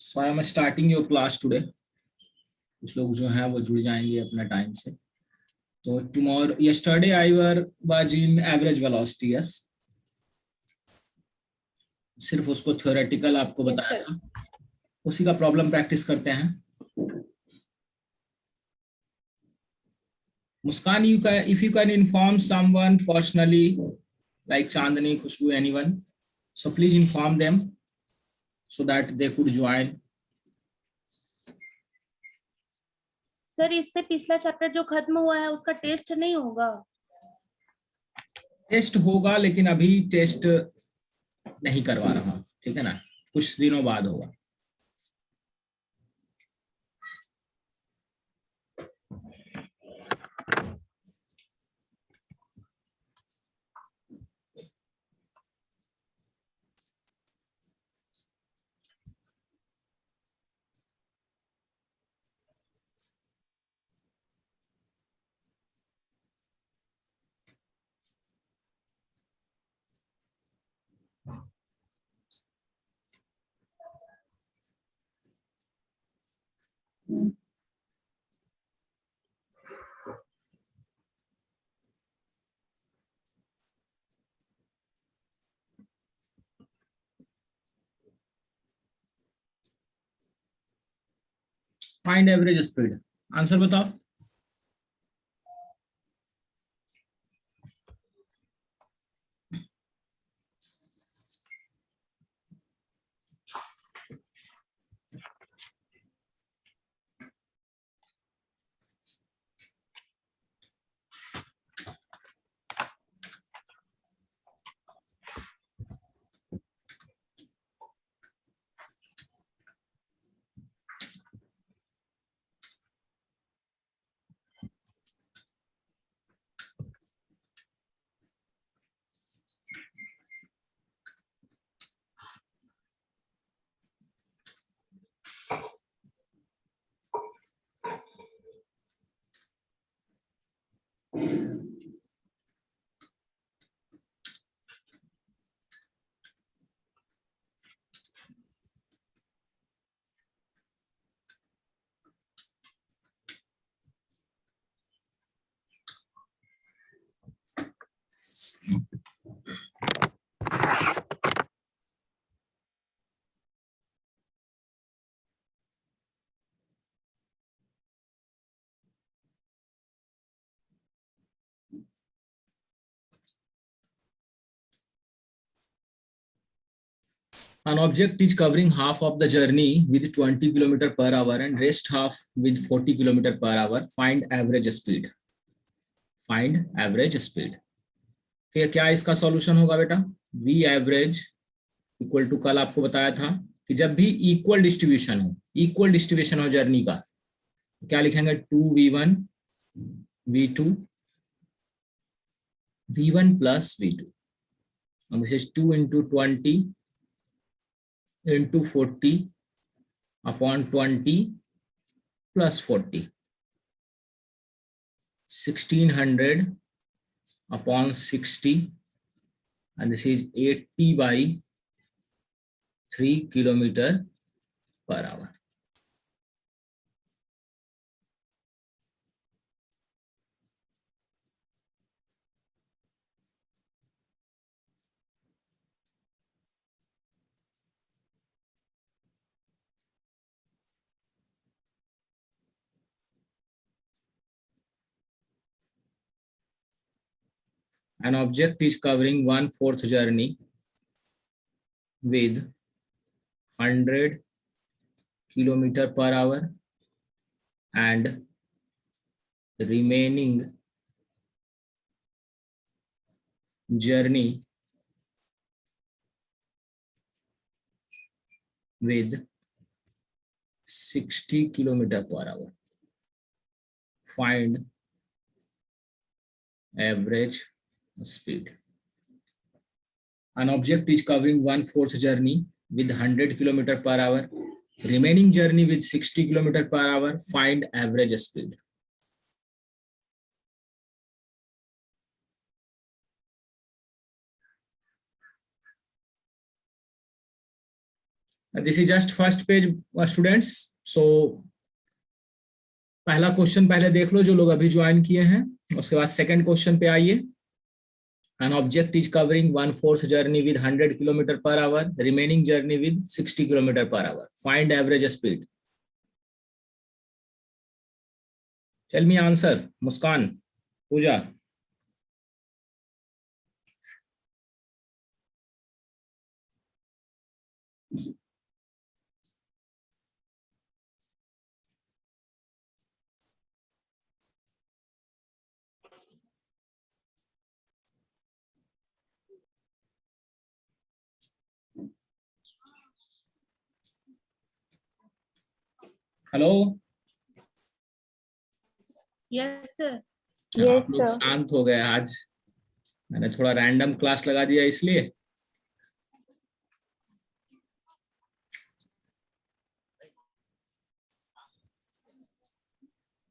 So I am starting your class today. कुछ लोग जो हैं वो जुड़ जाएंगे अपना टाइम से. तो tomorrow, yesterday I was in average velocity, yes. सिर्फ उसको theoretical आपको बताया था. उसी का प्रॉब्लम प्रैक्टिस करते हैं. मुस्कान, if you can inform someone personally, like Chandani, Khushbu, anyone, so please inform them so that they could join. Sir इससे पिछला चैप्टर जो खत्म हुआ है उसका टेस्ट नहीं होगा? टेस्ट होगा, लेकिन अभी टेस्ट नहीं करवा रहा हूँ, ठीक है ना, कुछ दिनों बाद होगा. Find average speed. आंसर बताओ. An object is covering half of the journey with 20 km per hour and rest half with 40 km per hour. Find average speed. Find average speed. क्या इसका सॉल्यूशन होगा बेटा? V एवरेज इक्वल टू, कल आपको बताया था कि जब भी इक्वल डिस्ट्रीब्यूशन हो जर्नी का, क्या लिखेंगे? 2v1 v2 v1 plus v2. and this is 2 into 20 into 40 upon 20 plus 40. 1600 upon 60, and this is 80 by 3 kilometer per hour. An object is covering 1/4 journey with 100 km per hour and remaining journey with 60 km per hour. Find average speed. An object is covering 1/4 journey with 100 km per hour, remaining journey with 60 km per hour. Find average speed. This is just first page students. So पहला question पहले देख लो जो लोग अभी join किए हैं, उसके बाद सेकंड क्वेश्चन पे आइए. An object is covering 1/4 journey with 100 km per hour, the remaining journey with 60 km per hour. Find average speed. Tell me answer. Muskan, Pooja. Hello. Yes sir. आप लोग शांत हो गए आज. मैंने थोड़ा रैंडम क्लास लगा दिया इसलिए.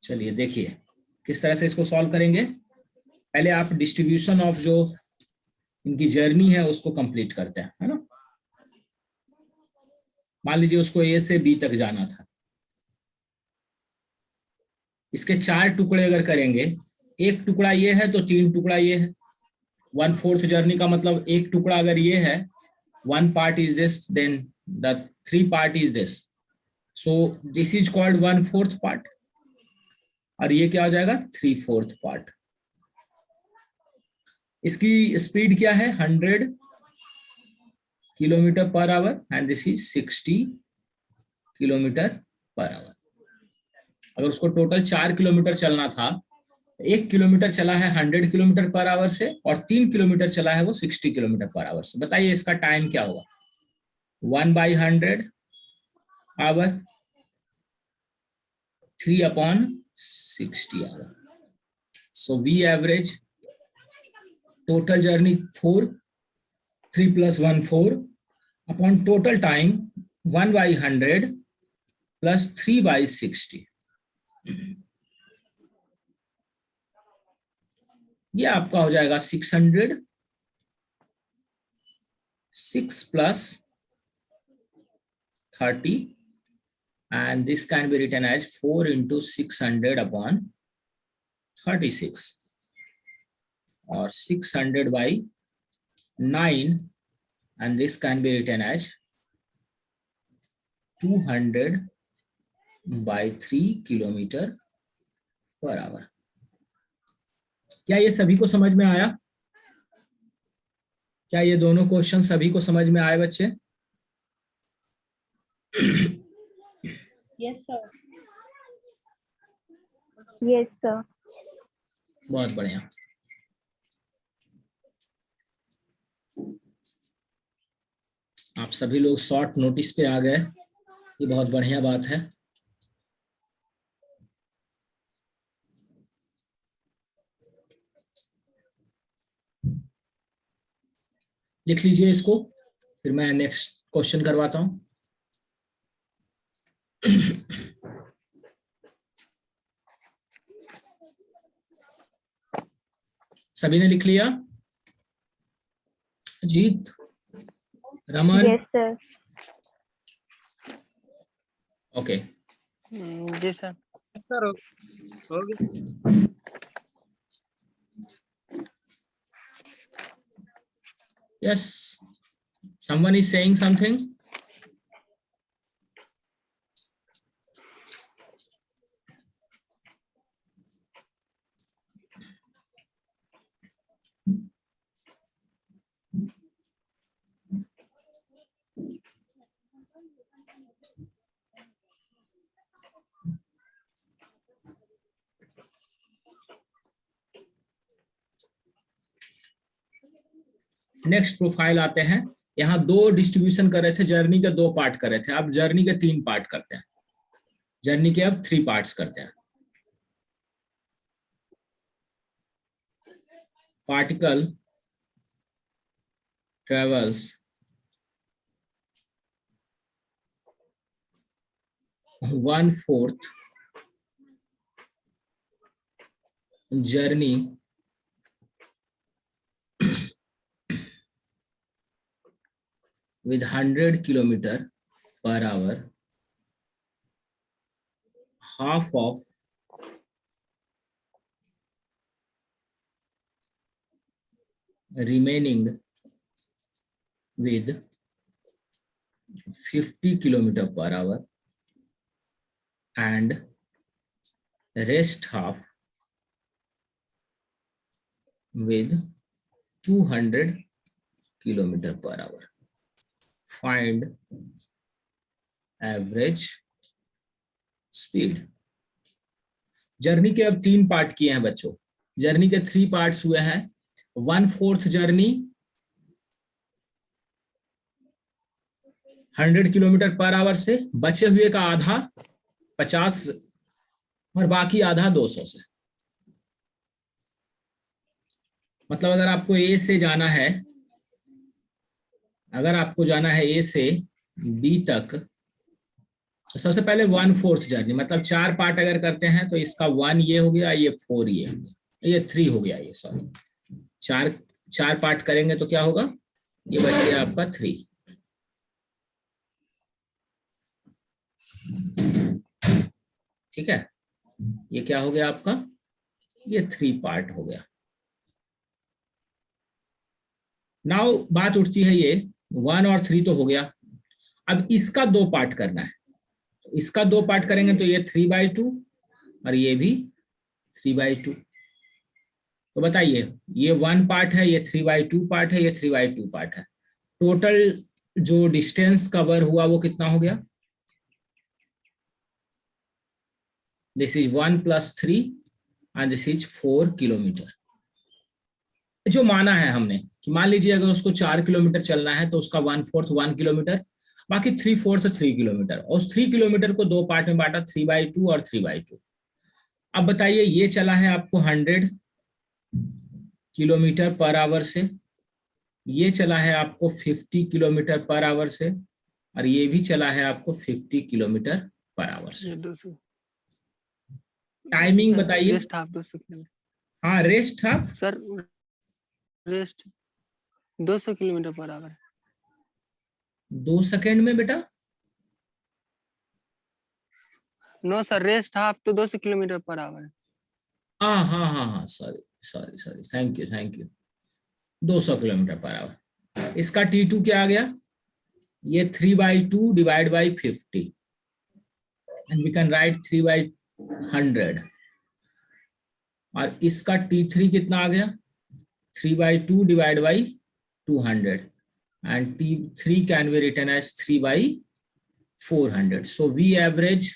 चलिए देखिए किस तरह से इसको सॉल्व करेंगे. पहले आप डिस्ट्रीब्यूशन ऑफ जो इनकी जर्नी है उसको कंप्लीट करते हैं, है ना. मान लीजिए उसको ए से बी तक जाना था. इसके 4 टुकड़े अगर करेंगे, एक टुकड़ा ये है तो 3 टुकड़ा ये है. 1/4 जर्नी का मतलब एक टुकड़ा अगर ये है, 1 part is this, then the 3 part is this. So this is called 1/4 part. और ये क्या हो जाएगा 3/4 part. इसकी स्पीड क्या है 100 kilometre per our and this is 60 kilometre per our. अगर उसको टोटल 4 किलोमीटर चलना था, 1 किलोमीटर चला है 100 किलोमीटर पर आवर से और 3 किलोमीटर चला है वो 60 किलोमीटर पर आवर से. बताइए इसका टाइम क्या होगा. 1/100 hour, 3/60 hour. So we average total journey 4, 3 plus 1 4 upon total time 1/100 plus 3/60. ये आपका हो जाएगा 600. 6 plus 30 and this can be written as 4 into 600 upon 36 or 600 by 9 and this can be written as 200 by 3 kilometre per hour. क्या ये सभी को समझ में आया? क्या ये दोनों क्वेश्चन सभी को समझ में आए बच्चे? Yes sir. Yes sir. बहुत बढ़िया. आप सभी लोग शॉर्ट नोटिस पे आ गए, ये बहुत बढ़िया बात है. लिख लीजिए इसको, फिर मैं नेक्स्ट क्वेश्चन करवाता हूं. सभी ने लिख लिया? Ajit, Raman. Yes sir. Okay. जी सर. सर हो गया. Yes, someone is saying something. Next profile आते हैं. यहाँ 2 डिस्ट्रीब्यूशन कर रहे थे, जर्नी के 2 पार्ट कर रहे थे. अब जर्नी के 3 पार्ट करते हैं. जर्नी के अब 3 पार्ट्स करते हैं. Particle travels 1/4 journey with 100 kilometer per hour, half of remaining with 50 kilometer per hour and rest half with 200 kilometer per hour. Find average speed. Journey के अब 3 पार्ट किए हैं बच्चों. जर्नी के 3 पार्ट्स हुए हैं. 1/4 जर्नी 100 किलोमीटर पर आवर से, बचे हुए का आधा 50 और बाकी आधा 200 से. मतलब अगर आपको ए से जाना है, अगर आपको जाना है ए से बी तक, तो सबसे पहले 1/4 जर्नी, मतलब 4 पार्ट अगर करते हैं तो इसका 1 ये हो गया, ये 4 ये हो गया, ये 3 हो गया, ये सॉरी 4 पार्ट करेंगे तो क्या होगा, ये बच गया आपका 3. ठीक है, ये क्या हो गया आपका, ये 3 पार्ट हो गया. नाउ बात उठती है, ये 1 और 3 तो हो गया, अब इसका 2 पार्ट करना है. तो इसका 2 पार्ट करेंगे तो ये 3/2 और ये भी 3/2. तो बताइए, ये 1 पार्ट है, ये 3/2 पार्ट है, ये 3/2 पार्ट है. टोटल जो डिस्टेंस कवर हुआ वो कितना हो गया, this is 1 + 3 and this is 4 kilometre. जो माना है हमने कि मान लीजिए अगर उसको 4 किलोमीटर चलना है तो उसका 1/4 1 किलोमीटर, बाकी 3/4 3 किलोमीटर, और उस 3 किलोमीटर को 2 पार्ट में बांटा, 3/2 और 3/2. अब बताइए, ये चला है आपको 100 किलोमीटर पर आवर से, ये चला है आपको 50 किलोमीटर पर आवर से, और ये भी चला है आपको 50 किलोमीटर पर आवर से. 200 टाइमिंग बताइए. रेस्ट हाफ 200 किलोमीटर हाँ, rest half sir, rest 200 kilometre per our. 2 second में बेटा. नो सर, रेस्ट हाफ तो 200 किलोमीटर पर आवर है. हाँ हाँ हाँ हाँ, sorry sorry sorry, thank you. 200 kilometre per hour. इसका T2 क्या आ गया, ये 3/2 divide by 50 and we can write 3/100. और इसका T3 कितना आ गया, 3/2 divide by 200 and T3 can be written as 3/400. So V average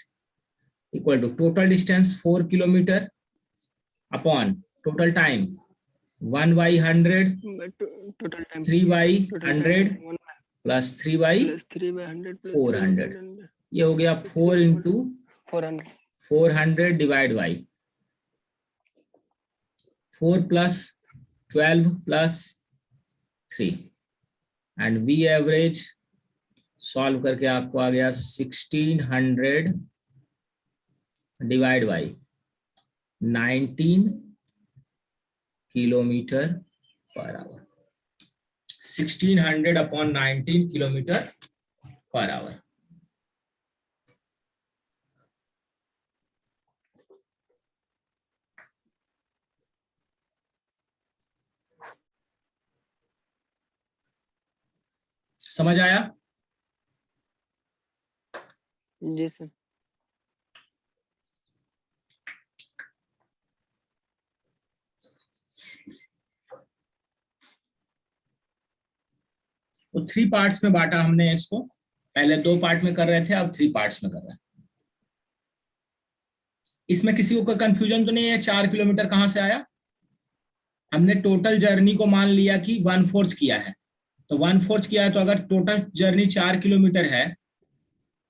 equal to total distance 4 kilometer upon total time 1/100 total time 3/100 plus 3/400. 3/100 ये हो गया 4 into 400. 400 divide by 4 plus 12 plus 3 and V average solve करके आपको आ गया 1600 divide by 19 kilometre per our. 1600 upon 19 kilometre per our. समझ आया? जी sir. तो 3 पार्ट्स में बांटा हमने इसको, पहले 2 पार्ट में कर रहे थे, अब 3 पार्ट्स में कर रहे हैं. इसमें किसी को कोई कंफ्यूजन तो नहीं है, 4 किलोमीटर कहां से आया? हमने टोटल जर्नी को मान लिया कि 1/4 किया है, तो 1/4 किया है, तो अगर टोटल जर्नी 4 किलोमीटर है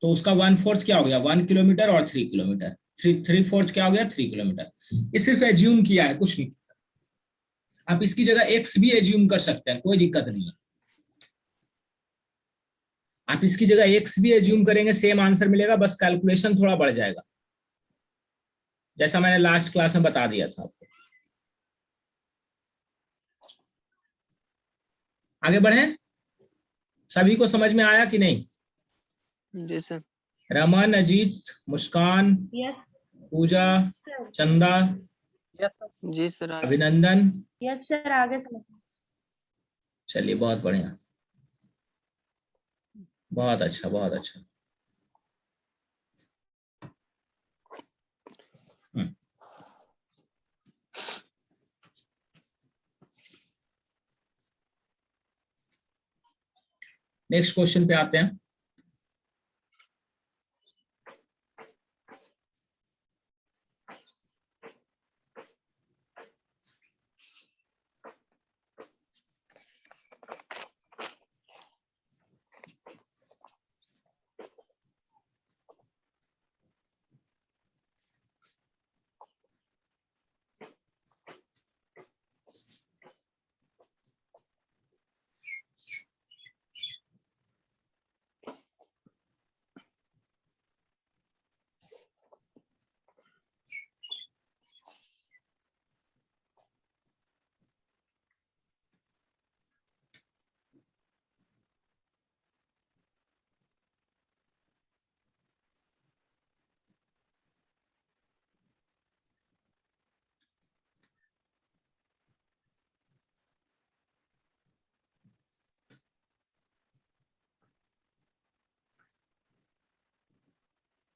तो उसका 1/4 क्या हो गया, 1 किलोमीटर और 3 किलोमीटर, 3/4 क्या हो गया, 3 किलोमीटर. ये सिर्फ एज्यूम किया है, कुछ नहीं. आप इसकी जगह x भी एज्यूम कर सकते हैं, कोई दिक्कत नहीं है. आप इसकी जगह x भी एज्यूम करेंगे, सेम आंसर मिलेगा, बस कैलकुलेशन थोड़ा बढ़ जाएगा, जैसा मैंने लास्ट क्लास में बता दिया था आपको. आगे बढ़े, सभी को समझ में आया कि नहीं? जी सर। रमन, अजीत, मुस्कान, यस पूजा, सर। चंदा, यस सर। जी सर आगे। अभिनंदन। यस सर, आगे सर। चलिए बहुत बढ़िया, बहुत अच्छा, बहुत अच्छा। नेक्स्ट क्वेश्चन पे आते हैं।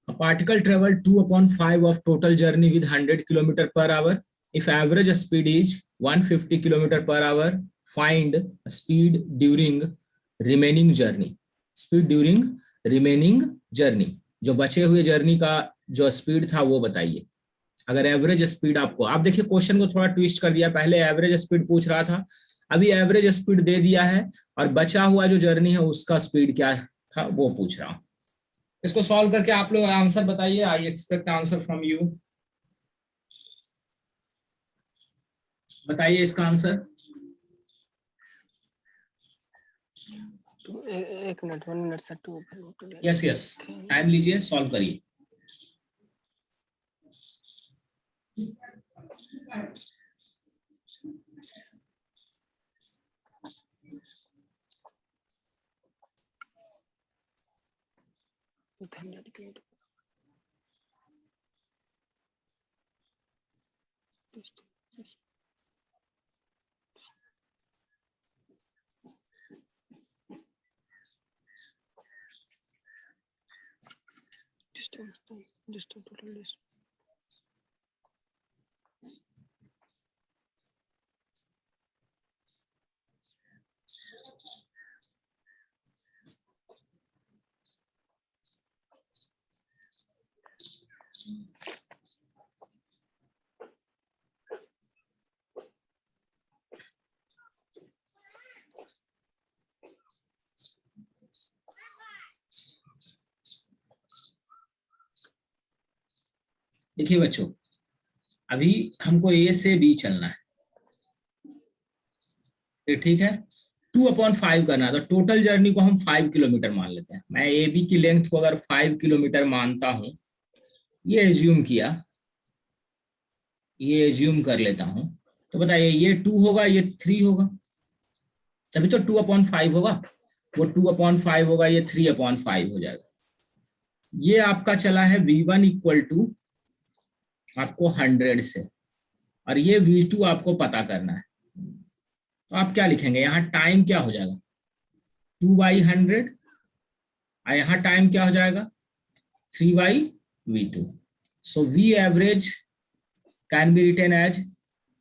A particle travel 2/5 of total journey with 100 km per hour. If average speed is 150 km per hour, find speed during remaining journey. Speed during remaining journey. जो बचे हुए जर्नी का जो स्पीड था वो बताइए। अगर एवरेज स्पीड आपको, आप देखिए क्वेश्चन को थोड़ा ट्विस्ट कर दिया, पहले एवरेज स्पीड पूछ रहा था, अभी एवरेज स्पीड दे दिया है और बचा हुआ जो जर्नी है उसका स्पीड क्या था वो पूछ रहा हूं। इसको सॉल्व करके आप लोग आंसर बताइए। I expect answer from you. बताइए इसका आंसर। एक minute, 1 minute sir. Yes yes, time लीजिए, सॉल्व करिए। देखिए बच्चों, अभी हमको ए से बी चलना है, ठीक है। 2/5 करना है, तो टोटल जर्नी को हम 5 किलोमीटर मान लेते हैं। मैं ए बी की लेंथ को अगर 5 किलोमीटर मानता हूं, ये एज्यूम किया, ये एज्यूम कर लेता हूं, तो बताइए ये 2 होगा, ये 3 होगा, तभी तो 2/5 होगा। वो 2/5 होगा, ये 3/5 हो जाएगा। ये आपका चला है V1 इक्वल टू आपको 100 से, और ये V2 आपको पता करना है। तो आप क्या लिखेंगे, यहाँ टाइम क्या हो जाएगा 2/100, और यहाँ टाइम क्या हो जाएगा 3/V2। So V average can be written as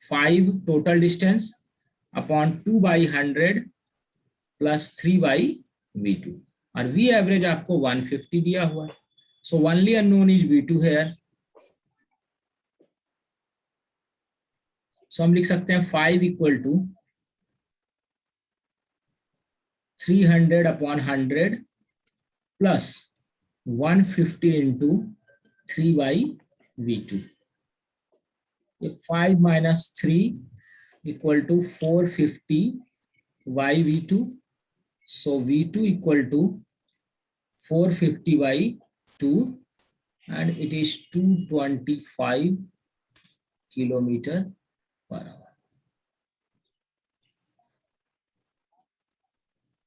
5 total distance upon 2/100 plus 3/V2, और V एवरेज आपको 150 दिया हुआ है। So only unknown is V2 here. So हम लिख सकते हैं 5 equal to 300/100 plus 150 into 3/V2। 5 minus 3 equal to 450/V2। So V2 equal to 450/2 and it is 225 kilometre per hour.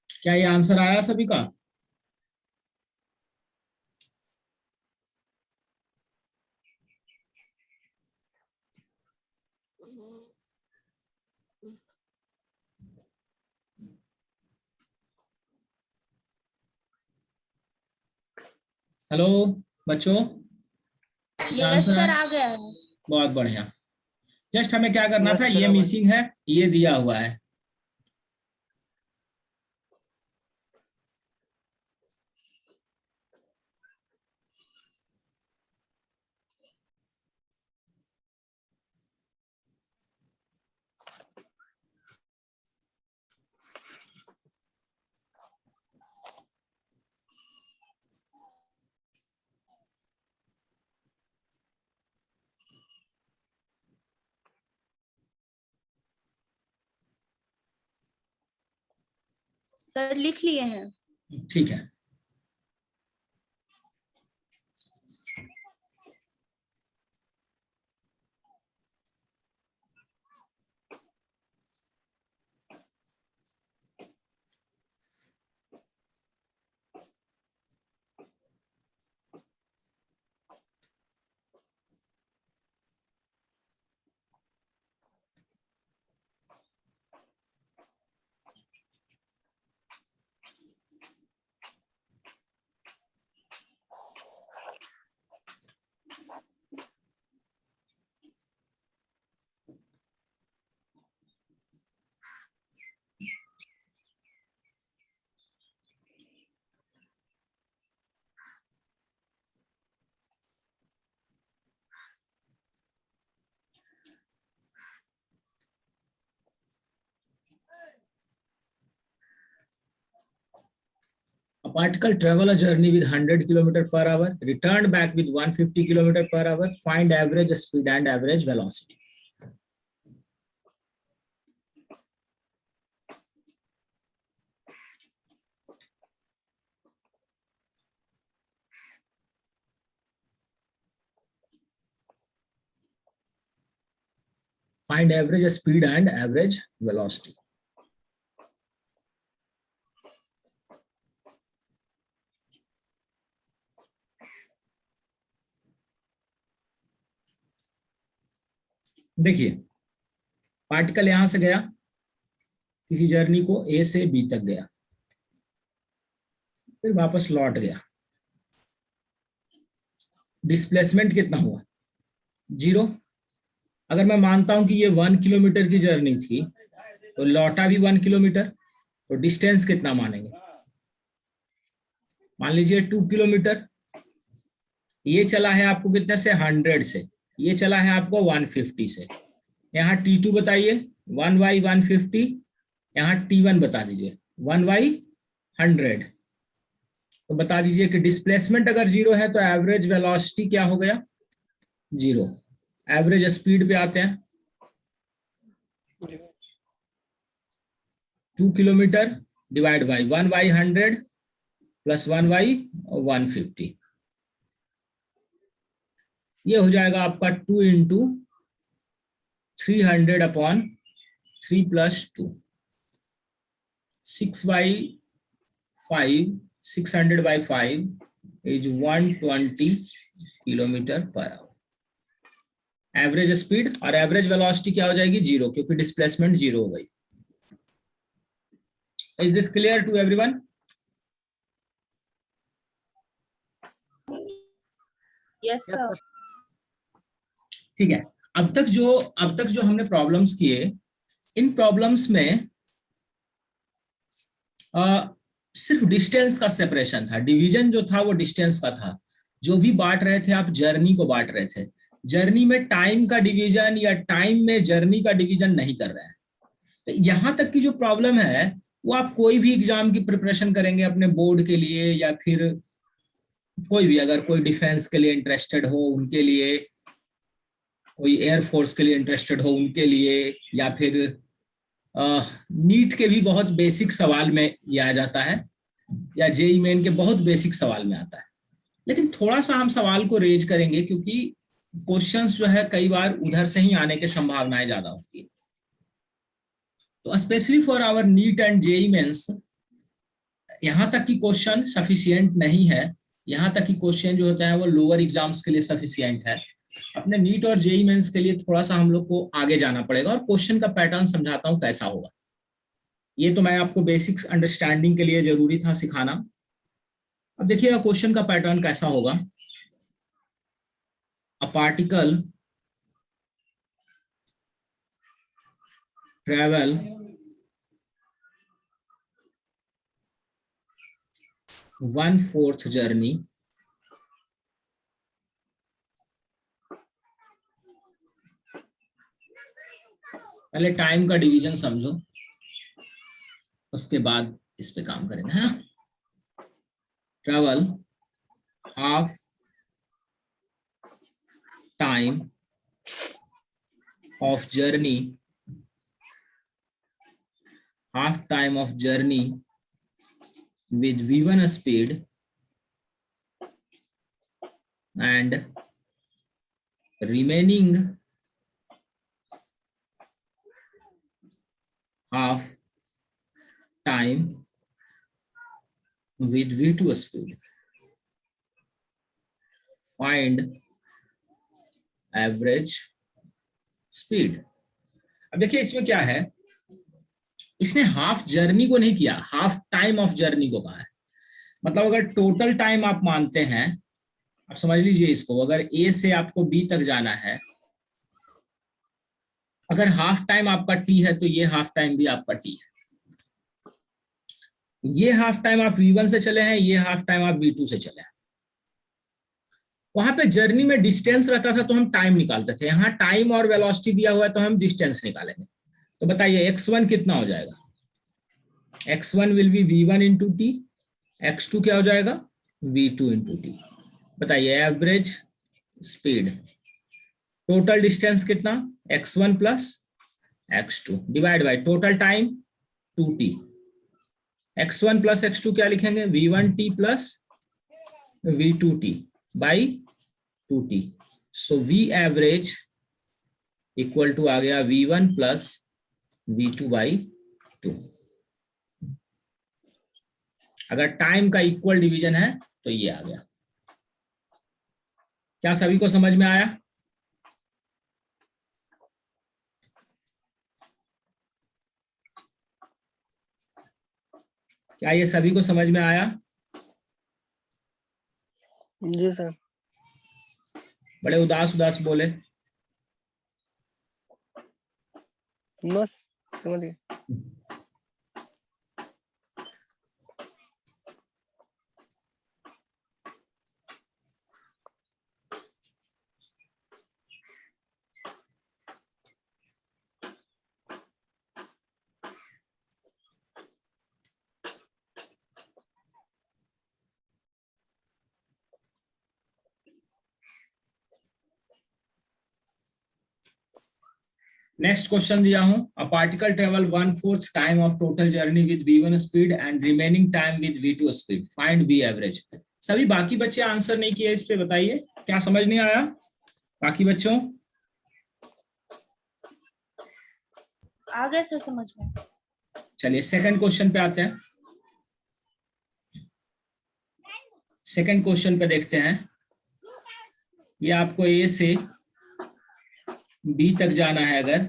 क्या ये आंसर आया सभी का? हेलो बच्चों, क्या यस आंसर सर, है? आ गया है। बहुत बढ़िया। जस्ट हमें क्या करना यस था, सर, ये अब आया। मिसिंग है, ये दिया हुआ है। सर लिख लिए हैं। ठीक है। A particle travel a journey with 100 km per hour, returned back with 150 km per hour. Find average speed and average velocity. Find average speed and average velocity. देखिए, पार्टिकल यहां से गया, किसी जर्नी को ए से बी तक गया, फिर वापस लौट गया। डिस्प्लेसमेंट कितना हुआ? 0। अगर मैं मानता हूं कि ये 1 किलोमीटर की जर्नी थी, तो लौटा भी 1 किलोमीटर, तो डिस्टेंस कितना मानेंगे? मान लीजिए 2 किलोमीटर। ये चला है आपको कितने से? 100 से। ये चला है आपको 150 से। यहाँ T2 बताइए, 1/150। यहाँ T1 बता दीजिए, 1/100। तो बता दीजिए कि डिस्प्लेसमेंट अगर 0 है तो एवरेज वेलोसिटी क्या हो गया? 0। एवरेज स्पीड पे आते हैं। 2 किलोमीटर डिवाइड बाई 1/100 प्लस 1/150, ये हो जाएगा आपका 2 into 300/3 plus 2, 6/5, 600/5 is 120 kilometre per hour. Average speed और एवरेज वेलोसिटी क्या हो जाएगी? 0, क्योंकि डिस्प्लेसमेंट 0 हो गई। Is this clear to everyone? Yes yes sir. Sir. ठीक है। अब तक जो हमने प्रॉब्लम्स किए, इन प्रॉब्लम्स में सिर्फ डिस्टेंस का सेपरेशन था। डिवीजन जो था वो डिस्टेंस का था। जो भी बांट रहे थे आप, जर्नी को बांट रहे थे। जर्नी में टाइम का डिवीजन या टाइम में जर्नी का डिवीजन नहीं कर रहे हैं। तो यहां तक की जो प्रॉब्लम है, वो आप कोई भी एग्जाम की प्रिपरेशन करेंगे अपने बोर्ड के लिए, या फिर कोई भी, अगर कोई डिफेंस के लिए इंटरेस्टेड हो उनके लिए, कोई एयरफोर्स के लिए इंटरेस्टेड हो उनके लिए, या फिर नीट के भी बहुत बेसिक सवाल में ये आ जाता है, या जेई मेन के बहुत बेसिक सवाल में आता है। लेकिन थोड़ा सा हम सवाल को रेज करेंगे, क्योंकि क्वेश्चंस जो है कई बार उधर से ही आने की संभावनाएं ज्यादा होती है। तो specially for our NEET and JEE mains, यहां तक कि क्वेश्चन सफिशिएंट नहीं है। यहां तक कि क्वेश्चन जो होता है वो लोअर एग्जाम्स के लिए सफिशिएंट है। अपने नीट और जेई मेंस के लिए थोड़ा सा हम लोग को आगे जाना पड़ेगा और क्वेश्चन का पैटर्न समझाता हूं कैसा होगा। ये तो मैं आपको बेसिक्स अंडरस्टैंडिंग के लिए जरूरी था सिखाना। अब देखिएगा क्वेश्चन का पैटर्न कैसा होगा। अ पार्टिकल ट्रेवल 1/4 जर्नी पहले टाइम का डिवीजन समझो, उसके बाद इस पे काम करेंगे, है ना। Travel half time of journey, half time of journey with v1 speed and remaining half time with v2 speed. Find average speed. अब देखिए इसमें क्या है, इसने हाफ जर्नी को नहीं किया, हाफ टाइम ऑफ जर्नी को कहा है। मतलब अगर टोटल टाइम आप मानते हैं, आप समझ लीजिए इसको, अगर ए से आपको बी तक जाना है, अगर हाफ टाइम आपका टी है तो ये हाफ टाइम भी आपका टी है। ये हाफ टाइम आप v1 से चले हैं, ये हाफ टाइम आप v2 से चले हैं। वहां पे जर्नी में डिस्टेंस रहता था तो हम टाइम निकालते थे, यहाँ टाइम और वेलोसिटी दिया हुआ है तो हम डिस्टेंस निकालेंगे। तो बताइए x1 कितना हो जाएगा, x1 will be v1 into T, x2 क्या हो जाएगा v2 इंटू टी। बताइए एवरेज स्पीड, टोटल डिस्टेंस कितना x1 plus x2 divide by total time 2t। x1 plus x2 क्या लिखेंगे, v1t plus v2t by 2t। So v average equal to आ गया v1 plus v2 by 2। अगर time का equal division है तो ये आ गया। क्या सभी को समझ में आया? क्या ये सभी को समझ में आया? जी सर। बड़े उदास उदास बोले। बस समझ गए। नेक्स्ट क्वेश्चन दिया हूं, a particle travel 1/4 time of total journey with v1 speed and remaining time with v2 speed, find v average. सभी बाकी बच्चे आंसर नहीं किए, इस पे बताइए क्या समझ नहीं आया बाकी बच्चों? आ गए सर समझ में। चलिए सेकंड क्वेश्चन पे आते हैं। सेकंड क्वेश्चन पे देखते हैं, ये आपको ए से बी तक जाना है अगर,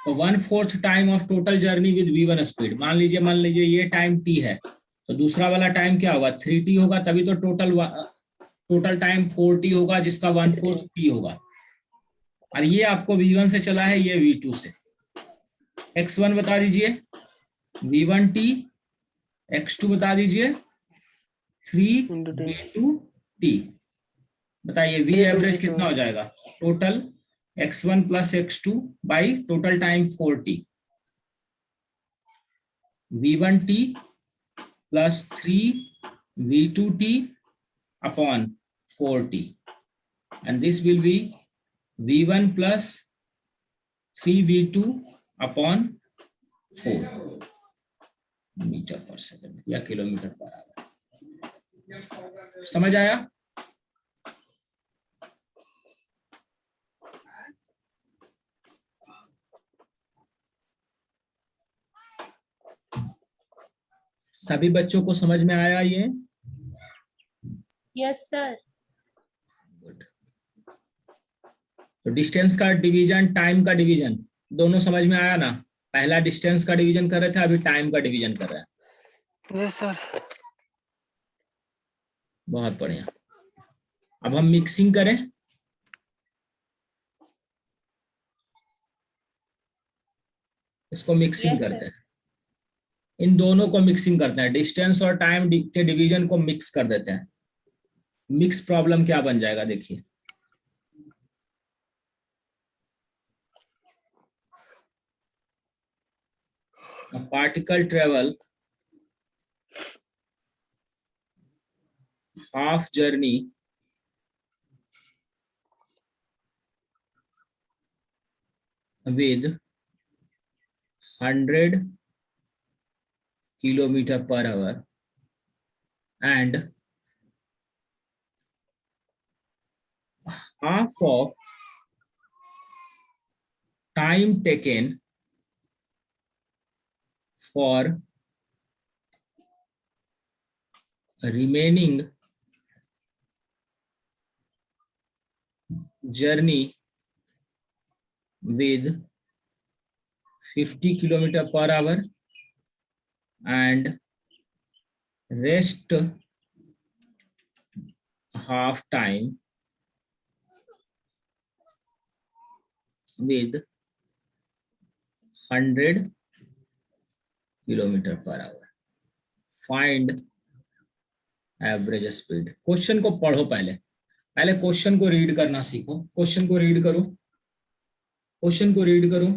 तो 1/4 time of total journey with v1 speed. मान लीजिए ये टाइम t है, तो दूसरा वाला टाइम क्या होगा 3t होगा, तभी तो टोटल टाइम 4t होगा, जिसका 1/4 t होगा। और ये आपको v1 से चला है, ये v2 से। x1 बता दीजिए v1t, x2 बता दीजिए 3v2t। बताइए v एवरेज कितना हो जाएगा, total x1 plus x2 by total time 4t, v1t plus 3v2t upon 4t, and this will be v1 plus 3v2 upon 4 metre पर सेकंड या किलोमीटर पर आवर। समझ आया? सभी बच्चों को समझ में आया ये? Yes sir. गुड। तो डिस्टेंस का डिवीजन, टाइम का डिवीजन, दोनों समझ में आया ना? पहला डिस्टेंस का डिवीजन कर रहे थे, अभी टाइम का डिवीजन कर रहे हैं। Yes sir. बहुत बढ़िया। अब हम मिक्सिंग करें। इसको मिक्सिंग Yes, sir. करते हैं, इन दोनों को मिक्सिंग करते हैं, डिस्टेंस और टाइम के डिवीजन को मिक्स कर देते हैं। मिक्स प्रॉब्लम क्या बन जाएगा देखिए। Particle travel half journey with 100 km/h and half of time taken for remaining journey with 50 km/h and rest half time with 100 km/h. Find average speed. Question को पढ़ो, पहले क्वेश्चन को रीड करना सीखो। क्वेश्चन को रीड करो, क्वेश्चन को read करो।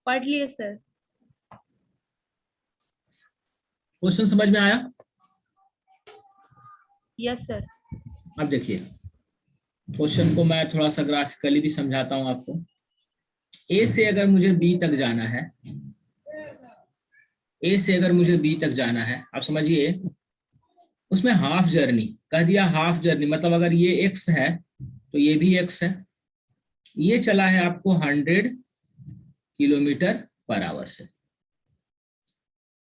पढ़ लिए सर। क्वेश्चन समझ में आया? Yes sir. अब देखिए, क्वेश्चन को मैं थोड़ा सा ग्राफिकली भी समझाता हूं आपको। ए से अगर मुझे बी तक जाना है, ए से अगर मुझे बी तक जाना है, आप समझिए उसमें हाफ जर्नी कह दिया। हाफ जर्नी मतलब अगर ये एक्स है तो ये भी एक्स है। ये चला है आपको 100 km/h से,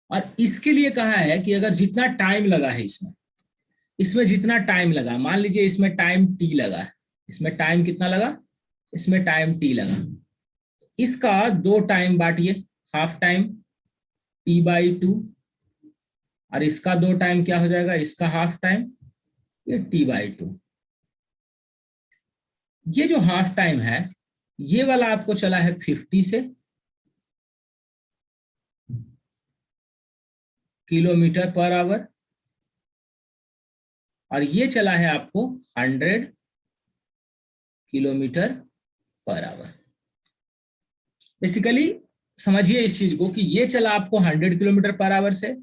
और इसके लिए कहा है कि अगर जितना टाइम लगा है इसमें जितना टाइम लगा, मान लीजिए इसमें टाइम टी लगा है, इसमें टाइम कितना लगा, इसमें टाइम टी लगा, इसका 2 टाइम बांटिए, हाफ टाइम t/2, और इसका 2 टाइम क्या हो जाएगा, इसका हाफ टाइम, ये t/2। ये जो हाफ टाइम है ये वाला आपको चला है 50 से km/h, और ये चला है आपको 100 km/h। बेसिकली समझिए इस चीज को कि ये चला आपको 100 km/h से,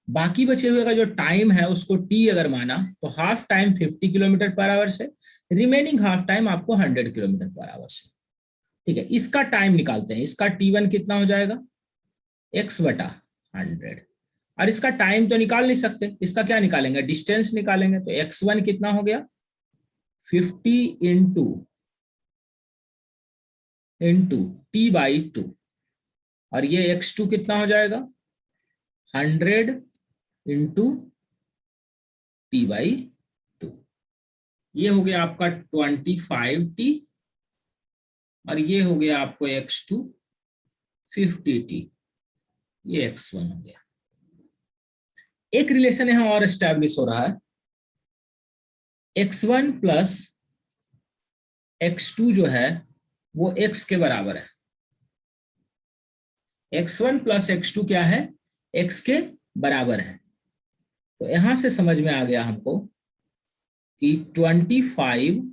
बाकी बचे हुए का जो टाइम है उसको t अगर माना तो हाफ टाइम 50 km/h से, रिमेनिंग हाफ टाइम आपको 100 km/h से। ठीक है, इसका टाइम निकालते हैं। इसका t1 कितना हो जाएगा, x/100, और इसका टाइम तो निकाल नहीं सकते, इसका क्या निकालेंगे, डिस्टेंस निकालेंगे। तो x1 कितना हो गया, 50 इंटू t/2, और ये x2 कितना हो जाएगा, 100 इंटू t/2। ये हो गया आपका 25t, और ये हो गया आपको x2 50t, ये x1 हो गया। एक रिलेशन यहां और एस्टैब्लिश हो रहा है, x1 प्लस x2 जो है वो x के बराबर है। x1 प्लस x2 क्या है, x के बराबर है। तो यहां से समझ में आ गया हमको कि 25t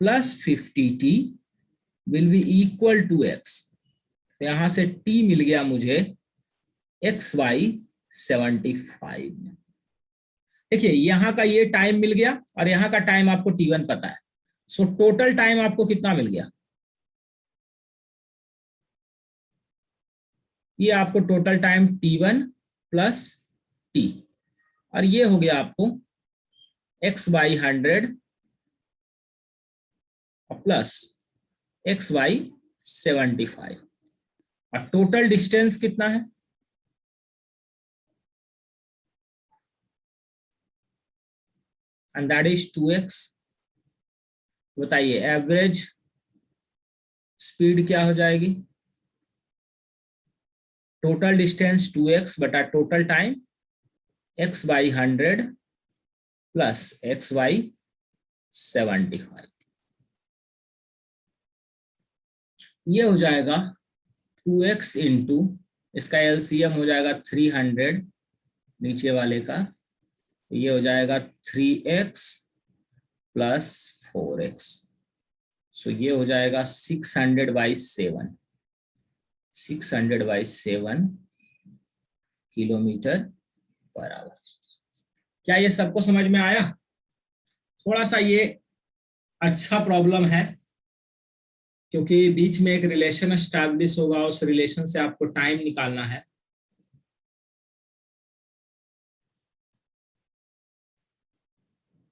plus 50t will be equal to x। तो यहां से t मिल गया मुझे xy 75 में। देखिए यहाँ का ये टाइम मिल गया और यहाँ का टाइम आपको T1 पता है, सो टोटल टाइम आपको कितना मिल गया, ये आपको total time T1 plus T, और ये हो गया आपको x/100 प्लस x/75, और टोटल डिस्टेंस कितना है, एंड दैट इज 2x। बताइए एवरेज स्पीड क्या हो जाएगी, टोटल डिस्टेंस 2x बटा total time x/100 plus x/75, ये हो जाएगा 2x इंटू, इसका एलसीएम हो जाएगा 300 नीचे वाले का, ये हो जाएगा 3x प्लस 4x, सो ये हो जाएगा 600/7, 600/7 किलोमीटर पर आवर। क्या ये सबको समझ में आया? थोड़ा सा ये अच्छा प्रॉब्लम है क्योंकि बीच में एक रिलेशन एस्टैब्लिश होगा, उस रिलेशन से आपको टाइम निकालना है।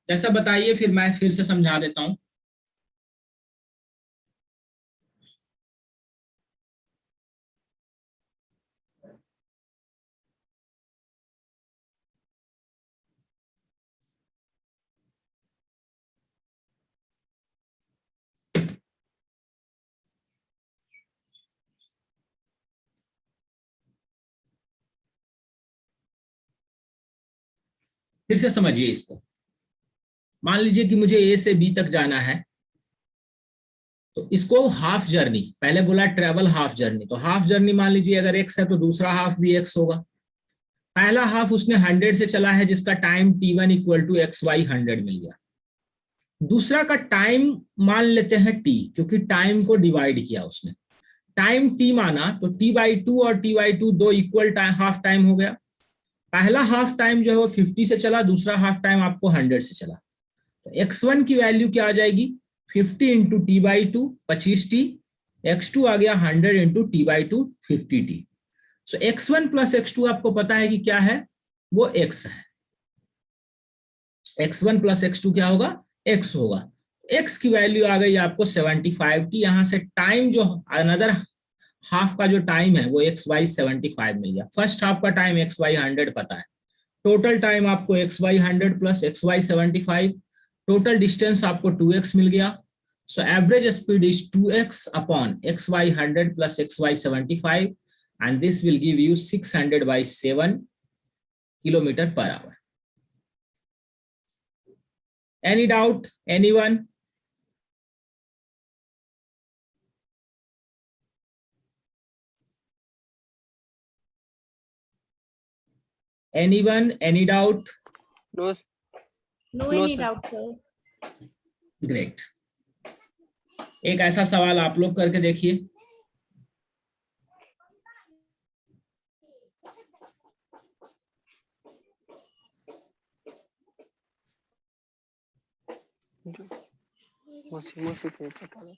जैसा बताइए, फिर मैं फिर से समझा देता हूं। फिर से समझिए इसको। मान लीजिए कि मुझे ए से बी तक जाना है, तो इसको हाफ जर्नी, पहले बोला ट्रेवल हाफ जर्नी, तो हाफ जर्नी मान लीजिए अगर x है तो दूसरा हाफ भी x होगा। पहला हाफ उसने 100 से चला है जिसका time T1 equal to x/100 मिल गया। दूसरा का टाइम मान लेते हैं t, क्योंकि टाइम को डिवाइड किया उसने, टाइम t माना तो t/2 और t/2 दो इक्वल टाइम हाफ टाइम हो गया। पहला हाफ टाइम जो है वो 50 से चला, दूसरा हाफ टाइम आपको 100 से चला। तो x1 की वैल्यू क्या आ जाएगी, 50 इंटू t/2 25t, x2 आ गया 100 इंटू t/2 50t। सो x1 प्लस x2 आपको पता है कि क्या है, वो x है। x1 प्लस x2 क्या होगा, x होगा। x की वैल्यू आ गई आपको 75t, यहां से टाइम जो अनदर हाफ का जो टाइम है वो x/75 मिल गया। फर्स्ट हाफ का टाइम x/100 पता है, टोटल टाइम आपको x/100 plus x/75, total distance आपको 2x मिल गया। So average speed is 2x upon x/100 plus x/75, and this will give you 600/7 kilometer per hour. Any doubt, anyone? Anyone, any doubt? No, no No, any sir. Doubt sir. Great. एक ऐसा सवाल आप लोग करके देखिए। Mosi pesa kala.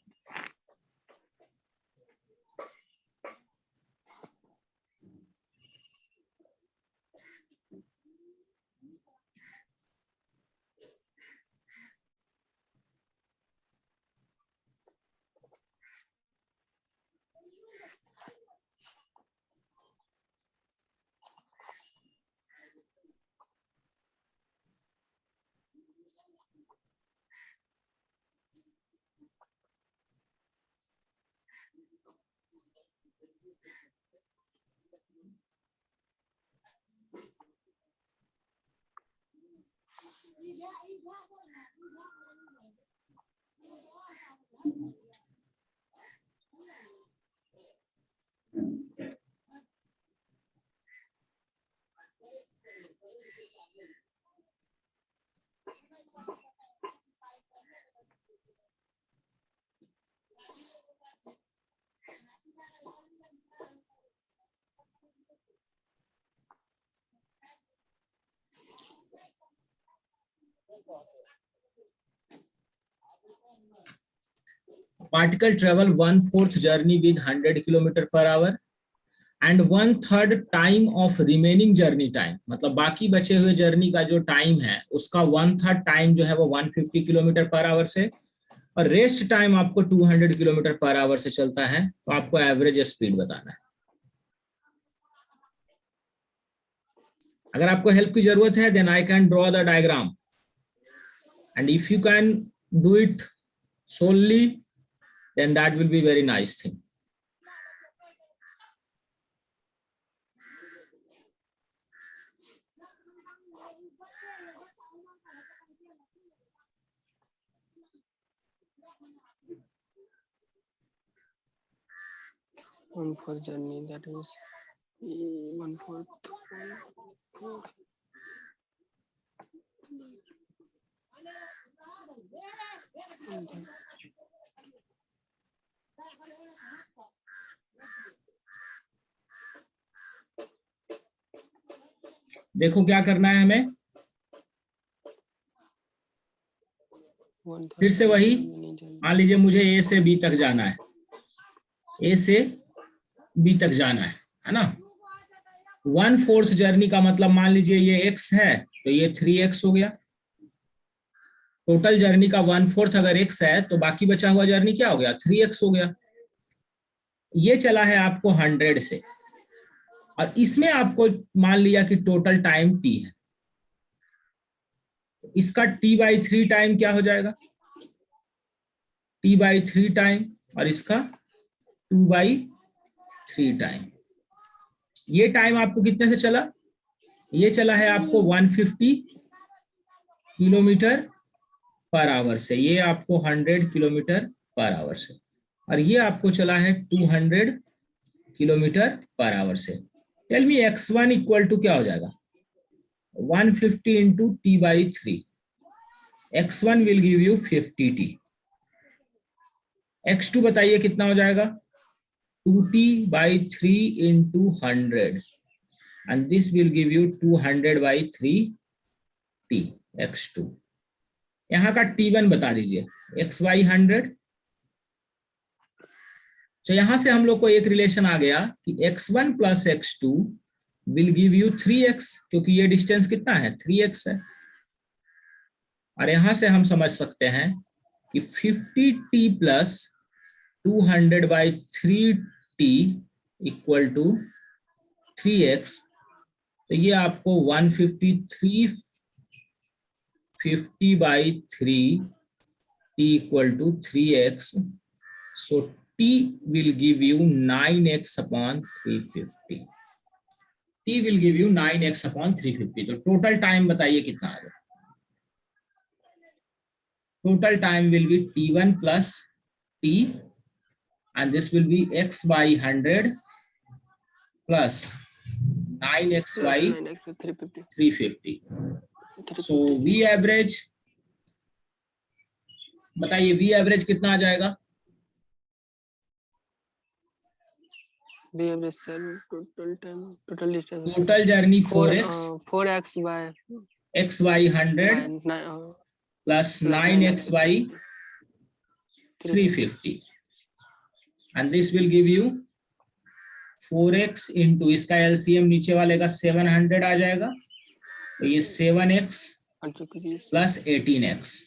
Particle travel 1/4 journey with 100 kilometre per our and 1/3 time of remaining journey time, मतलब बाकी बचे हुए जर्नी का जो टाइम है उसका 1/3 टाइम जो है वो 150 किलोमीटर पर आवर से, और रेस्ट टाइम आपको 200 किलोमीटर पर आवर से चलता है, तो आपको एवरेज स्पीड बताना है। अगर आपको हेल्प की जरूरत है then I can draw the diagram and if you can do it solely then that will be very nice thing. One for journey, that is 1/4. देखो क्या करना है हमें, फिर से वही, मान लीजिए मुझे ए से बी तक जाना है, ए से बी तक जाना है ना। 1/4 जर्नी का मतलब मान लीजिए ये x है तो ये 3x हो गया। टोटल जर्नी का 1/4 अगर x है तो बाकी बचा हुआ जर्नी क्या हो गया, 3x हो गया। ये चला है आपको 100 से, और इसमें आपको मान लिया कि टोटल टाइम t है, इसका t/3 टाइम क्या हो जाएगा, t/3 टाइम, और इसका 2/3 टाइम। ये टाइम आपको कितने से चला, ये चला है आपको 150 किलोमीटर पर आवर से, ये आपको 100 किलोमीटर पर आवर से, और ये आपको चला है 200 किलोमीटर पर आवर से। Tell me x1 equal to क्या हो जाएगा, 150 into t/3, x1 will give you 50t। x2 बताइए कितना हो जाएगा, 2t/3 into 100 and this will give you 200/3t x2। यहाँ का t1 बता दीजिए, x/100। तो यहां से हम लोग को एक रिलेशन आ गया कि x1 plus x2 will give you 3x, क्योंकि ये डिस्टेंस कितना है, 3x है। और यहां से हम समझ सकते हैं कि 50t plus 200/3t equal to 3x, तो ये आपको 153 50/3t equal to 3x, so t will give you 9x/350, t will give you 9x/350। तो टोटल टाइम बताइए कितना आ गया, total time will be t1 plus t and this will be x/100 plus 9x/350। so v average बताइए, v average कितना आ जाएगा, The average total time, total distance. Total journey 4x 4x by x/100 plus 9x/350 and this will give you 4x into इसका LCM नीचे वाले का 700 आ जाएगा, तो ये 7x plus 18x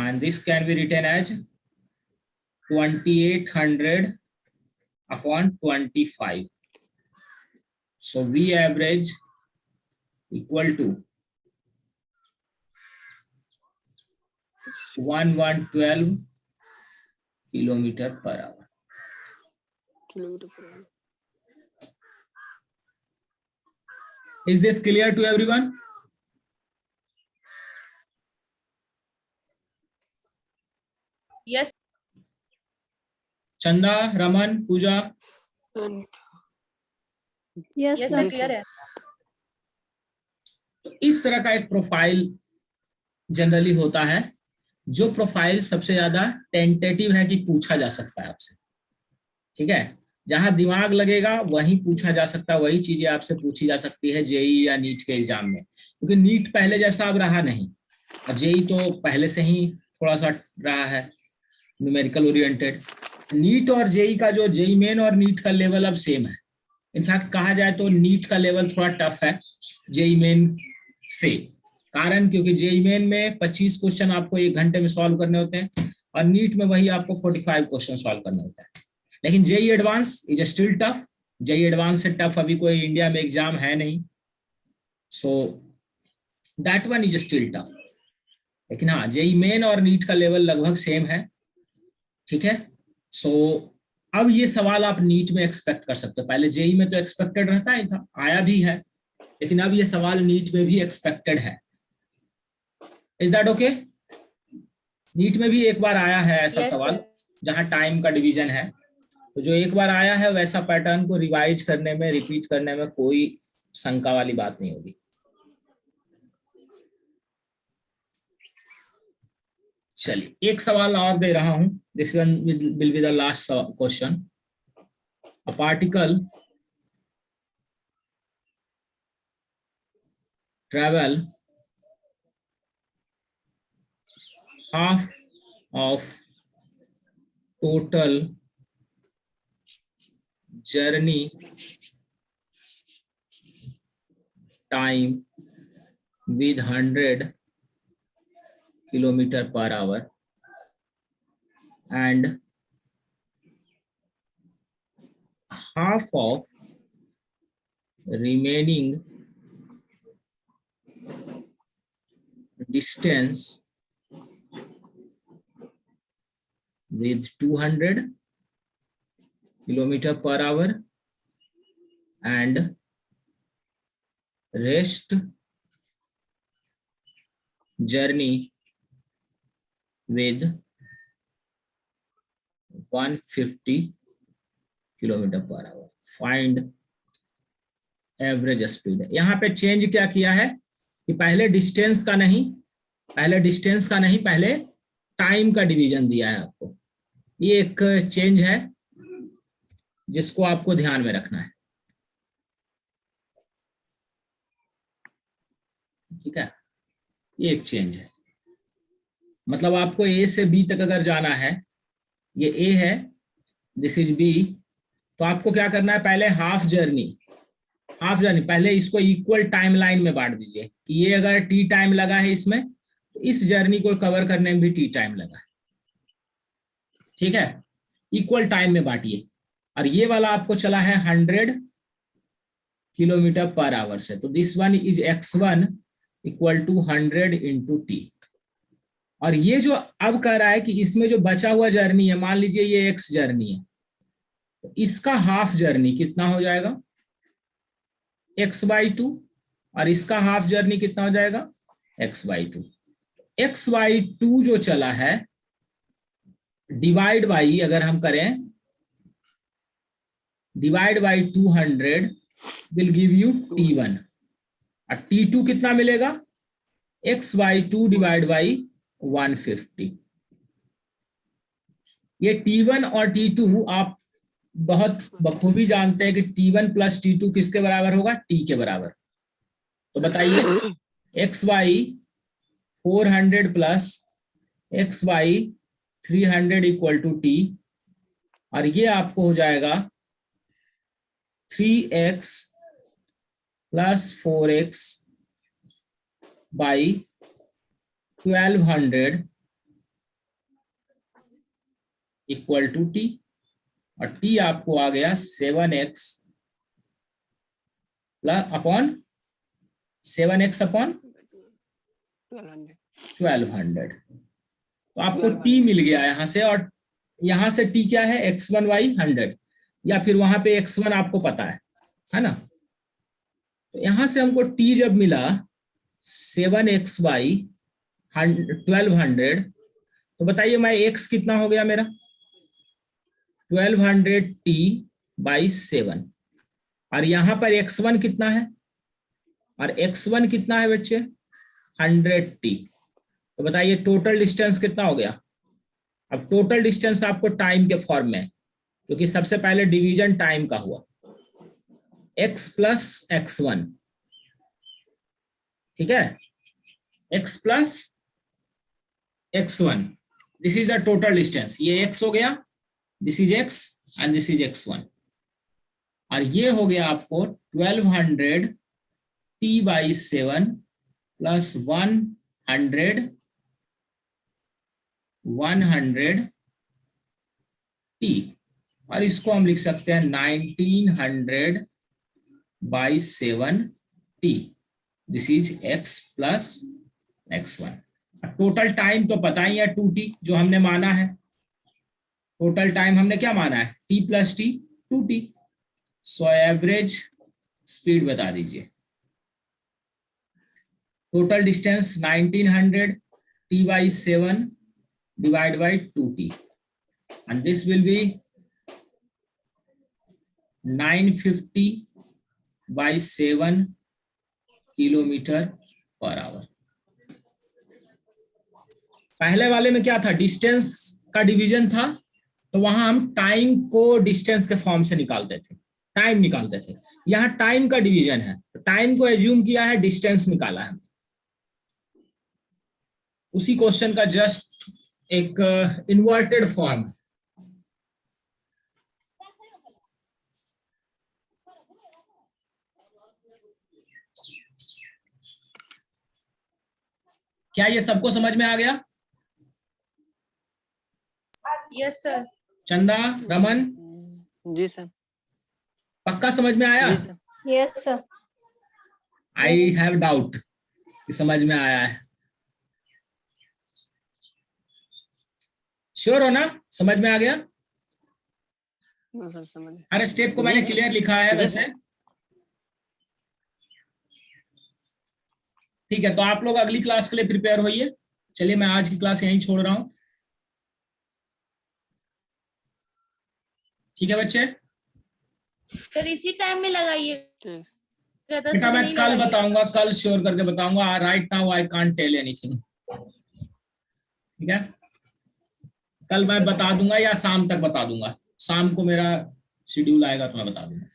and this can be written as 2800/25। so v average equal to 1112 kilometre per our. Is this clear to everyone? Yes. चंदा, रमन, पूजा, Yes sir, clear है। तो इस तरह का एक प्रोफाइल जनरली होता है, जो प्रोफाइल सबसे ज्यादा टेंटेटिव है कि पूछा जा सकता है आपसे, ठीक है। जहां दिमाग लगेगा वही पूछा जा सकता है, वही चीजें आपसे पूछी जा सकती है जेई या नीट के एग्जाम में, क्योंकि नीट पहले जैसा अब रहा नहीं और जेई तो पहले से ही थोड़ा सा रहा है न्यूमेरिकल ओरिएंटेड। नीट और जेई का जो जेई मेन और नीट का लेवल अब सेम है। इनफैक्ट कहा जाए तो नीट का लेवल थोड़ा टफ है जेई मेन से, कारण क्योंकि जेई मेन में 25 क्वेश्चन आपको 1 घंटे में सॉल्व करने होते हैं और नीट में वही आपको 45 क्वेश्चन सॉल्व करने होते हैं। लेकिन JEE advance is still tough. JEE advance से टफ अभी कोई इंडिया में एग्जाम है नहीं, so that one is still tough. लेकिन हाँ, जेई मेन और नीट का लेवल लगभग सेम है, ठीक है। सो अब ये सवाल आप नीट में एक्सपेक्ट कर सकते हो। पहले जेई में तो एक्सपेक्टेड रहता ही था, आया भी है, लेकिन अब ये सवाल नीट में भी एक्सपेक्टेड है। Is that okay? नीट में भी एक बार आया है ऐसा Yes, सवाल sir. जहां टाइम का डिवीजन है, तो जो एक बार आया है वैसा पैटर्न को रिवाइज करने में, रिपीट करने में कोई शंका वाली बात नहीं होगी। चलिए एक सवाल और दे रहा हूं, this one will be the last question. A particle travel half of total journey time with 100 kilometer per hour and half of remaining distance with 200 kilometer per hour and rest journey with 150 kilometre per our. Find average speed. यहाँ पे change क्या किया है कि पहले distance का नहीं, पहले टाइम का डिवीजन दिया है आपको। ये एक चेंज है जिसको आपको ध्यान में रखना है, ठीक है। ये एक चेंज है, मतलब आपको ए से बी तक अगर जाना है, ये ए है, दिस इज बी, तो आपको क्या करना है, पहले हाफ जर्नी पहले इसको इक्वल टाइम लाइन में बांट दीजिए कि ये अगर टी टाइम लगा है इसमें, तो इस जर्नी को कवर करने में भी टी टाइम लगा है, ठीक है। इक्वल टाइम में बांटिए। और ये वाला आपको चला है 100 किलोमीटर पर आवर से, तो this one is x1 equal to 100 into T. और ये जो अब कह रहा है कि इसमें जो बचा हुआ जर्नी है, मान लीजिए ये x जर्नी है, तो इसका हाफ जर्नी कितना हो जाएगा, x/2, और इसका हाफ जर्नी कितना हो जाएगा, x/2। x/2 जो चला है डिवाइड बाई, अगर हम करें divide by 200 will give you t1, और t2 कितना मिलेगा, x/2 डिवाइड बाई 150। ये t1 और t2 आप बहुत बखूबी जानते हैं कि t1 प्लस t2 किसके बराबर होगा, t के बराबर। तो बताइए xy 400 plus xy 300 equal to t, और ये आपको हो जाएगा 3x plus 4x by 1200 equal to t, और t आपको आ गया 7x plus upon 7x upon 1200। तो आपको t मिल गया यहाँ से, और यहाँ से t क्या है, x1/100, या फिर वहां पे x1 आपको पता है ना। तो यहां से हमको t जब मिला 7x/1200, तो बताइए मैं x कितना हो गया मेरा, 1200t/7, और यहां पर x1 कितना है, और x1 कितना है बच्चे, 100t। तो बताइए टोटल डिस्टेंस कितना हो गया। अब टोटल डिस्टेंस आपको टाइम के फॉर्म में, क्योंकि सबसे पहले डिवीजन टाइम का हुआ, x प्लस x1, ठीक है, x plus x1, this is the total distance, ये x हो गया, this is x and this is x1, और ये हो गया आपको 1200 t/7 प्लस 100 t, और इसको हम लिख सकते हैं 1900/7 t, this is x plus x1। Total time तो पता ही है 2t जो हमने माना है, टोटल टाइम हमने क्या माना है, t plus t 2t। So average speed बता दीजिए, total distance 1900 t/7 divided by 2t, and this will be 950/7 km/h। पहले वाले में क्या था, डिस्टेंस का डिवीजन था, तो वहां हम टाइम को डिस्टेंस के फॉर्म से निकालते थे, टाइम निकालते थे। यहाँ टाइम का डिवीजन है, तो टाइम को एज्यूम किया है, डिस्टेंस निकाला है। उसी क्वेश्चन का जस्ट एक इन्वर्टेड फॉर्म। क्या ये सबको समझ में आ गया? Yes sir. चंदा, रमन, जी सर। पक्का समझ में आया? जी sir. Yes sir. I have doubt कि समझ में आया है। श्योर हो ना, समझ में आ गया? हाँ सर, समझ गए। हर स्टेप को मैंने क्लियर लिखा है वैसे। ठीक है, तो आप लोग अगली क्लास के लिए प्रिपेयर होइए। चलिए मैं आज की क्लास यहीं छोड़ रहा हूं। ठीक है बच्चे? सर इसी टाइम में लगाइए। ठीक। बेटा मैं कल बताऊंगा, कल श्योर करके बताऊंगा। Right now I can't tell anything. ठीक है, कल मैं बता दूंगा या शाम तक बता दूंगा। शाम को मेरा शेड्यूल आएगा तो मैं बता दूंगा।